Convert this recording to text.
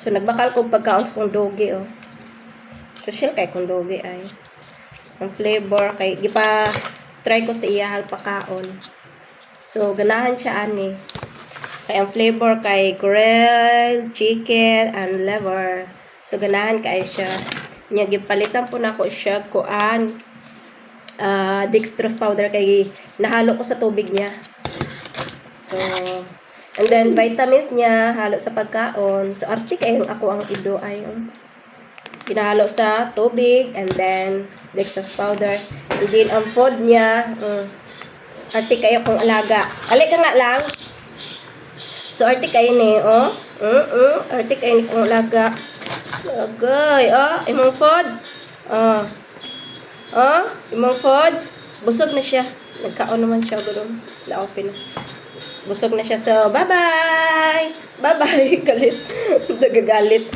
So, nagbakal ko pagkaon sa kong dogi, oh. Social kay kong dogi ay. Ang flavor, kay try ko sa iya pagkaon. So, ganahan siya, ani. Kay ang flavor kay grilled chicken and liver. So, ganahan kay siya. Nya, gipalitan po na ko siya kuan. Dextrose powder kay nahalo ko sa tubig niya. So, and then, vitamins niya, halo sa pagkaon. So, artik ay ako ang ido ay pinahalo sa tubig, and then, dextrose powder. And then, ang food niya, artik kayo kung alaga. Alik ka nga lang. So, artik kayo ni, oh. Artik kayo ni kung alaga. Lagay, imong food. Imong food. Busog na siya. Nagkaon naman siya, gano'n. Na-open na. Busog na siya. So, bye-bye! Bye-bye! Galit. Nagagalit.